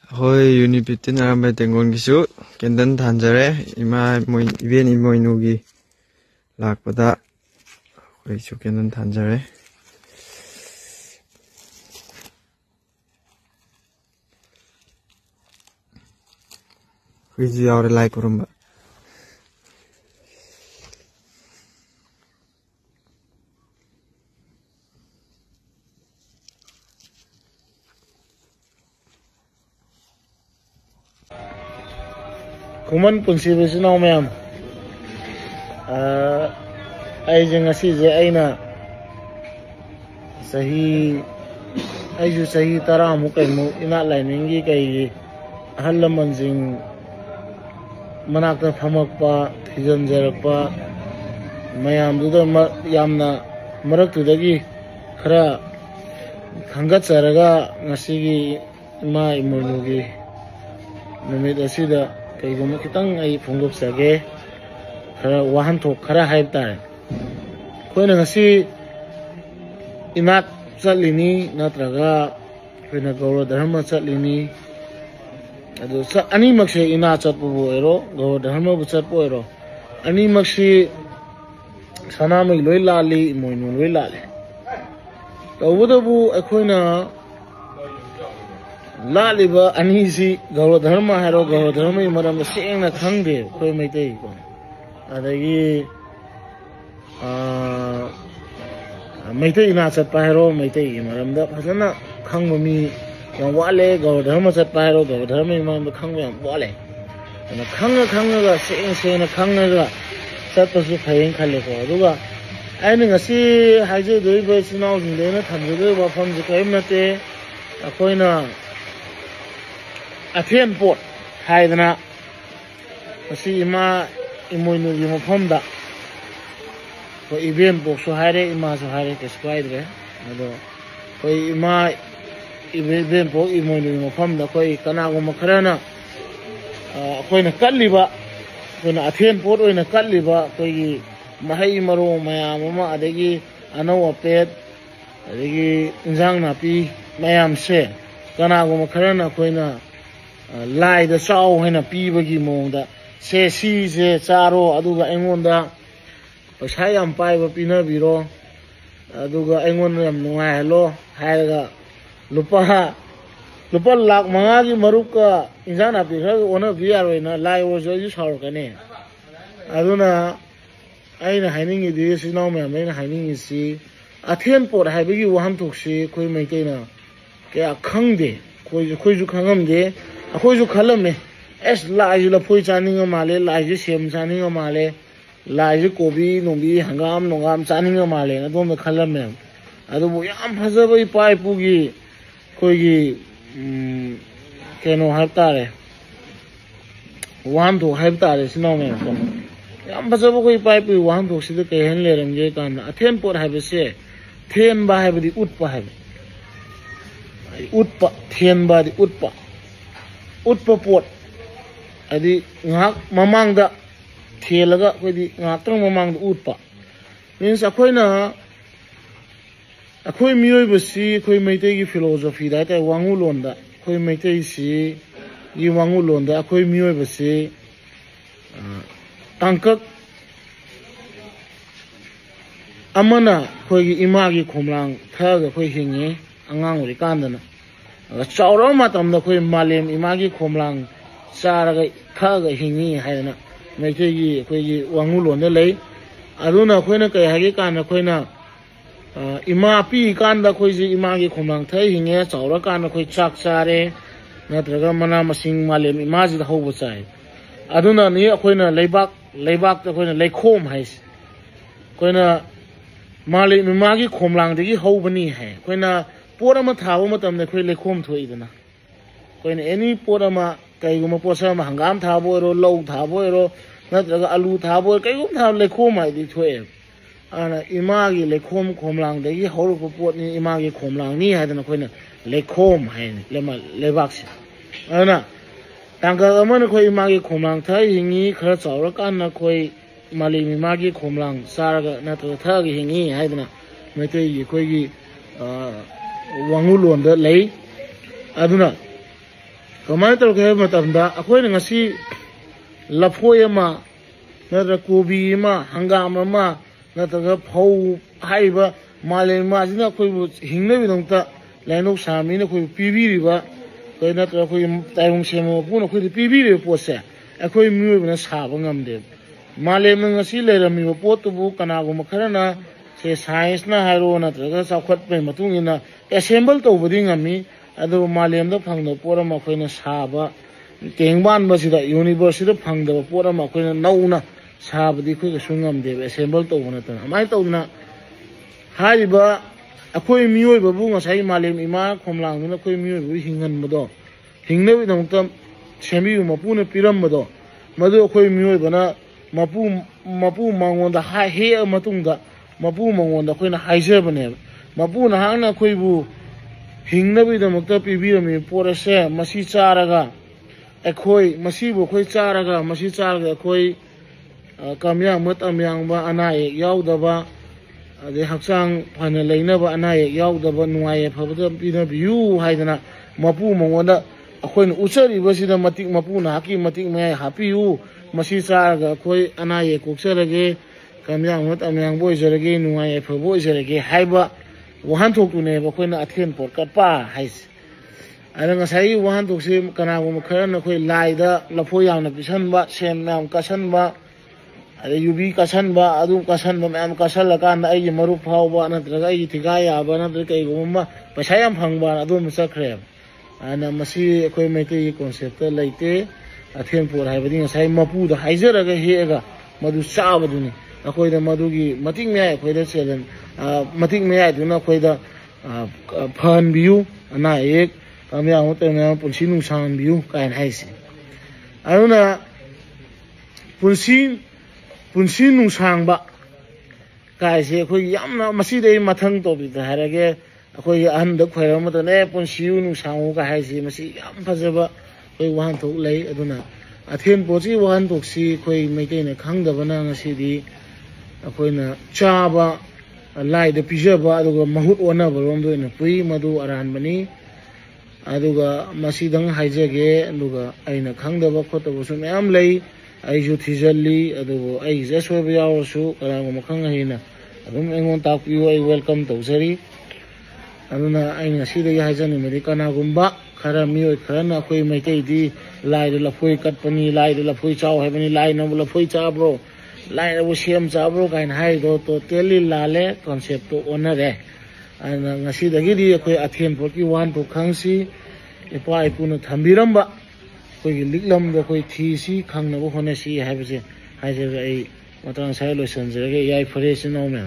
Hoi Unipitin arambe tengon gisu kendan thanjare ima moi iben imoinugi lakpada hoi su kendan thanjare hoi ji aure like kurumba Kuman punsi besino ma'am. Ay jeng asi je aina sahi tara mu kai mu ina lainingi kai halaman jing manakta phamakpa thijan jarakpa mayam duda yamna marak tudagi khara khangat charaga ngasigi ima imunugi numit asida kayiguma kitang ay phunggok sage khara wahan thok khara haib tare koina ngasi inak chatlini natraga koina gauro dharma chatlini adu sa ani makse ina chatpu ero gauro dharma bu chatpu ero ani makse sanamai loi lali moinu loi lali tawudabu akoina लालिबा अनीसी गौर धर्म harrow गौर धर्म मरम सेंग ना खंगदे कोई मैते को अदगी मैते इना चटपा harrow मैते मरम दा फजना खंग मी yang wale गौर धर्म चटपा हैरो गौर धर्म मरम खंग yang wale ना खंग गा सेंग ना खंग गा चटपसु फयें खले को दुगा आइने ngasi हाइजे दोइ बसिनाव जिंदे ना थमजो बाफम जे कयम नते अखोइना Athian pot haidana asi ima imoinu gi mafamda ko event box so haire ima so haire describe re ado ko ima event box imoinu gi mafamda ko kana go makarana koina kalliba koina athian pot oina kalliba ko gi mahai maro mayam ma adegi anaw pet adegi injang napi mayam se kana go makarana koina lai da sao haina pibagi mongda se si se charo aduga engonda paisa yam paiba pina biro aduga engon yam nungai helo haiga lupa lakh manga gi maruka injana pi kha ona biaroina lai wo jo ju saur kane aduna aina hainingi di sinau me aina hainingi si athen por haibagi waham thokse koi maiteina ke akhangde koi ju khangamde अखोजु खलमे एस लाइजु लफोइ चानिंग माले लाइजु सेम चानिंग माले लाइजु कोबी नोबी हंगाम नोगाम चानिंग माले अदोम खलमे अदुबु याम फजबई पाइपुगी कोइगी केनो हरतारे वान तो हरतारे सिनोमे को याम फजब कोइ पाइपु वान तो सिद केहन लेरंगे कान अथेन पोर हाबसे थेन बा हाबदी उत्पा हाब उत्पा थेन बा दि उत्पा उत्पा पोट अदी ngak mamangda thelaga kodi ngatrang mamangda utpa means akhoi miyoi basi khoi meitei gi philosophy da ta wangu londa khoi meitei si yi wangu londa akhoi miyoi basi tangkak amana khoi gi imagi khomlang thaga khoi hingi angang uri kandana chauro matam da khoi malem imagi khomlang charaga khaga hingi haina meitei gi khoi gi wangu lon da lei aduna khoina kai hagi kana khoina ima pi kan da khoi ji imagi khomlang thai hinge chaura kana khoi chak chare natraga mana masing malem imaji da hobu chai aduna ni khoina leibak da khoina leikhom hais khoina malem imagi khomlang degi hobani hai khoina पोरमा थाबो मतमने खोइ लेखोम थोइदना coin any पोरमा कइगुमा पोसमा हंगाम थाबो रो लौ थाबो रो नत्रगा आलू थाबो कइगुम थाब लेखोम आइदि थोए आना Imangi लेखोम खोमलांग देगी हौरको पोतनि Imangi खोमलांग नि हादना खोइन लेखोम हाइन lemma लेबाक्स आना तांगा अमन खोइ इमागी खोमलांग थाइ हिंगी खरा चाउरा काना खोइ माली इमागी खोमलांग सारगा नत्र थागी हिंगी हादना मेतै खोइगी wangu londa lei aduna कमाय तौरगे है मतमदा अखोय ngasi लफोय मा नत्र कोबी मा हंगाम मा नत्र फौ हाइबा माले मा जिना अखोय हिंगने बिदंता लाइनो सामीने अखोय पीबीरिबा कोई नत्र अखोय ताइबुंग सेमो पुन अखोय पीबीरि पोसे अखोय मियोबना साबा ngamde माले ngasi लेरमिबा पोतबु कनागु मखरना से साइंस ना हाइरो नत्र साखत पे मतुंगिना एसेंबल तौबदि ngami अदो मालेमदा फंगनो पोरम अखोयना साबा तेंबान बसिदा यूनिवर्सिटी फंगदबा पोरम अखोयना नौना साबदि खोय सुंगमदे एसेंबल तौबना तना माइ तौना हारिबा अखोय मियोइबबु ngasai मालेम इमा खोमलांगना अखोय मियोइबु हिंगनबदो हिंगनबि दंता सेमियु मपुना पिरमबदो मदु अखोय मियोइबना मपु मंगोंदा हे मतुंगदा मपु मंगोंदा अखोयना हाइजबने मपुना हांगना अखोयबु हिंगनबिदमक्ता पीबीरमी पोरसे मसी चारगा अखोय मसीबु अखोय चारगा मसी चारगा अखोय कमयांग मतमयांगबा अनाए याउदबा अदे हक्सांग फना लेनबा अनाए याउदबा नुआये फबदा पिनबियु हाइदना मपु मंगोंदा अखोयन उचरिबसिदा मतिक मपुना हाकी मतिक मय हापियु मसी चारगा अखोय अनाए कोक्सरगे कमयांग मतमयांग बोइजरगे नुआये फबोइजरगे हाइबा वहान थोकने अखोयना अथेन पोर कटपा हाइस अदा ngasai wahan thokse kanago mkhara khoi laida lafo yamna pisanba sem nam kasanba ada yubi kasanba adu kasanba mam kasal kan ai maru phawba natraga ai thigaya ba natra kai gumma paisa yam phangba adu musakre ana masi khoi maitei concept laite athen por haibadi ngasai mapu da haijaraga hega madu sabaduni akhoi da madugi mating me akhoi da chelen mating me ai duna akhoi da phan biu ana ek kamya hote na punsi nungsan biu kain haisi aduna punsi nungsang ba kaise akhoi yamna masi dei mathang to bi da harage akhoi ahn da khoiram ta ne punsi nungsang ka haisi masi yam phajaba khoi wahan thok lei aduna athen pochi wahan thok si khoi maitei ne khangdaba na ngasi di अखोई चाबा लाइद पीजबा महूत ओनब रोम पुई मधु अरानबनी हाइजगे खंगदब खोटबसु ma'am लई अइसु थीजली अइजे सोब यावसु कनागुम खंगहिना अदुम एंगोन ताकपियो I welcome तौजरी अदुना I ngasi हाइजनी मेरी कनागुम्बा खरा मियोय खरना अखोई मैतैदी लाइद लफोई कटपनी लाइद लफोई चाव हैबनी लाइद न लफोई चाब्रो line वो same चाब्रो Kine high दो तो तेली लाले कॉन्सेप्ट तो ओनरे अना ngasi दगी दी अखोई अथेन फोकी वान तो खंगसी इपा इपुन थंबिरंबा कोई लिकलम दो कोई थीसी खंगनबो होनेसी हाइबसे हाइजे आई मतन साइ लोसनजरगे याई फरेस नो में